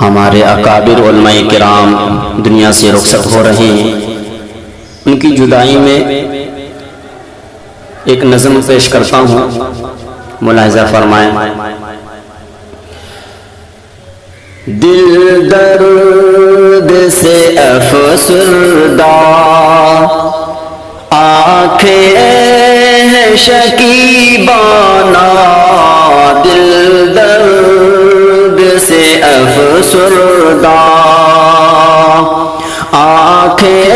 ہمارے اکابر علماء کرام دنیا سے رخصت ہو رہے ہیں، ان کی جدائی میں ایک نظم پیش کرتا ہوں، ملاحظہ فرمائیں۔ دل درد سے افسردہ، آنکھیں ہیں شکیبانہ، دل درد سے افسردہ، آنکھیں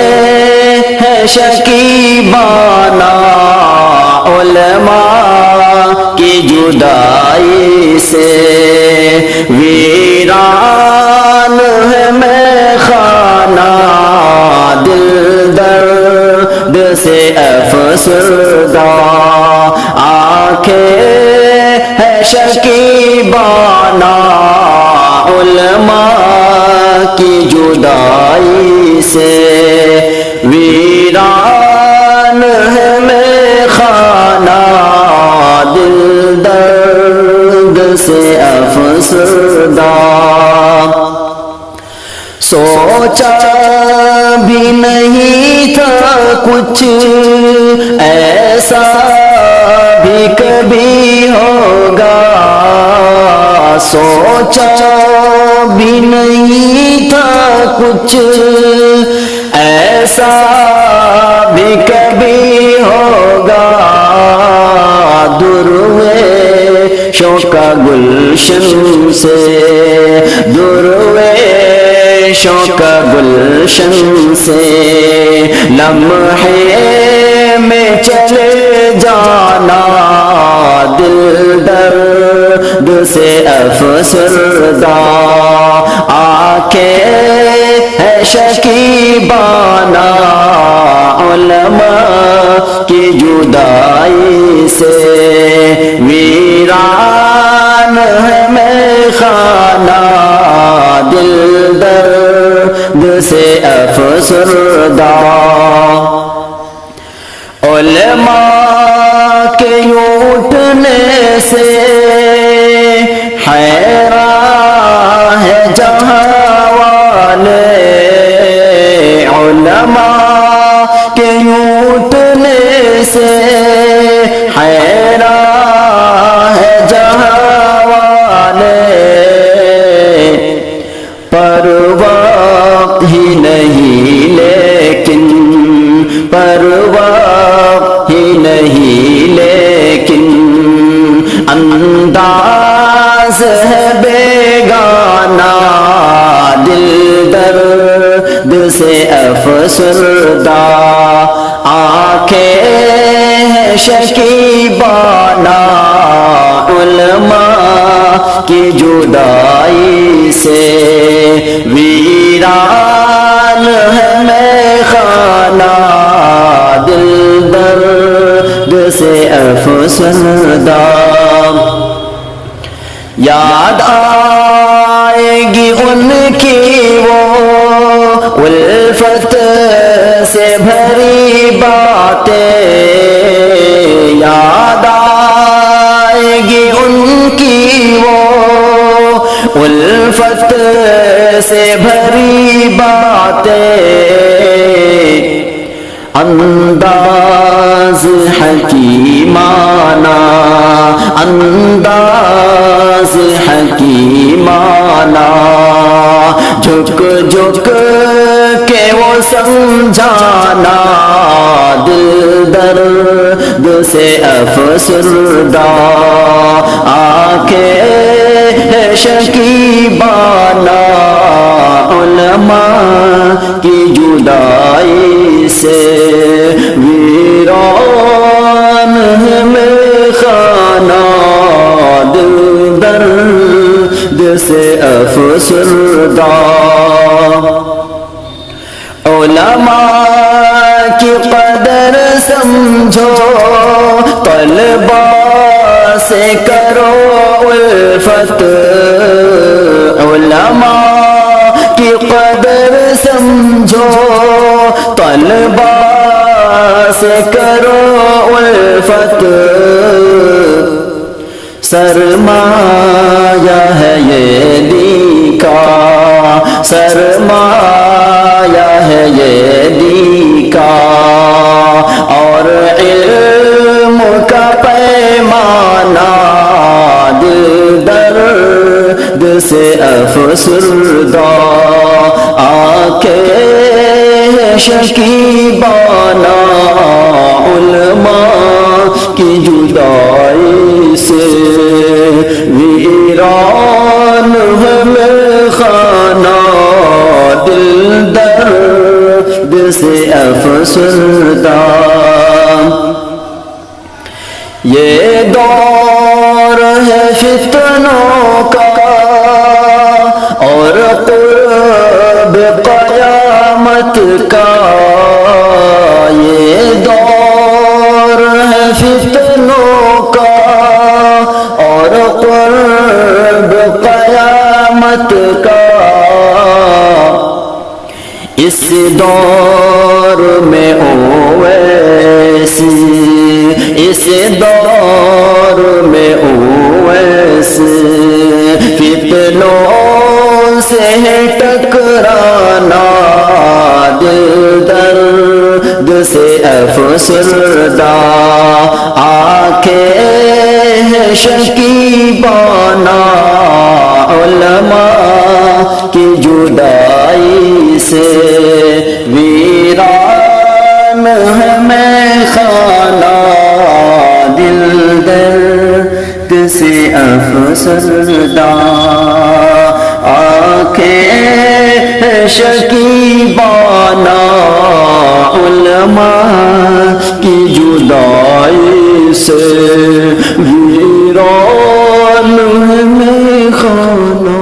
ہیں شکیبانہ، علماء کی جدائی سے ویران ہے میں خانہ، دل درد سے افسردہ، آنکھیں ہے شکیبانہ، علماء کی جدائی سے ویران ہے میں خانہ، دل درد سے افسردہ۔ سوچا بھی نہیں تھا کچھ ایسا بھی کبھی ہوگا، سوچا بھی نہیں تھا کچھ ایسا بھی کبھی ہوگا، درویشوں کا گلشن سے، درویشوں کا گلشن سے لمحے میں چلے جانا، دل درد سے افسردہ، آنکھیں ہے شکیبانہ، علماء کی جدائی سے ویران ہے میں خانہ، دل درد سے افسردہ۔ علماء کے اٹھنے سے حیران ہے جہاں والے، علماء کے اٹھنے سے حیران ہے جہاں والے، پر وقت ہی نہیں لیکن، پر وقت ہی نہیں لیکن انداز ہے بیگانہ، دل درد سے افسردہ، آنکھیں ہیں شکیبانہ، علماء کی جدائی سے ویران ہے میں خانہ، دل درد سے افسردہ۔ یاد آئے گی ان کی وہ الفت سے بھری باتیں، یاد آئے گی ان کی وہ الفت سے بھری باتیں، انداز حکیمانہ، انداز حکیمانہ، جھک جھک کے وہ سمجھانا، دل درد سے افسردہ، آنکھیں ہے شکیبانہ، علماء کی جدائی سے ویران ہے میں خانہ، دل درد سے افسردہ۔ علماء کی قدر سمجھو، طلبا سے کرو الفت، علماء کی قدر سمجھو، طلبا سے کرو الفت، سرمایہ ہے یہ دین کا سرمایہ ہے یہ دی کا، اور علم کا پیمانہ دل درد سے افسردہ، آنکھیں شکیبانہ علماء کی جدائی سے، ویران ہے میرے خانہ دل درد سے افسردہ۔ یہ دور ہے فتنوں کا اور قرب قیامت کا، یہ دور ہے فتنوں کا اور قرب قیامت کا، اس دور میں اویسی، اس دور میں اویسی فتنوں سے ٹکرانا دل درد سے افسردہ، آنکھیں شکیبانہ علماء کی جدائی سے، ویران ہے میں خانہ دل درد سے افسردہ، آنکھیں شکیبانہ علماء کی جدائی سے، ویران ہے میں خانہ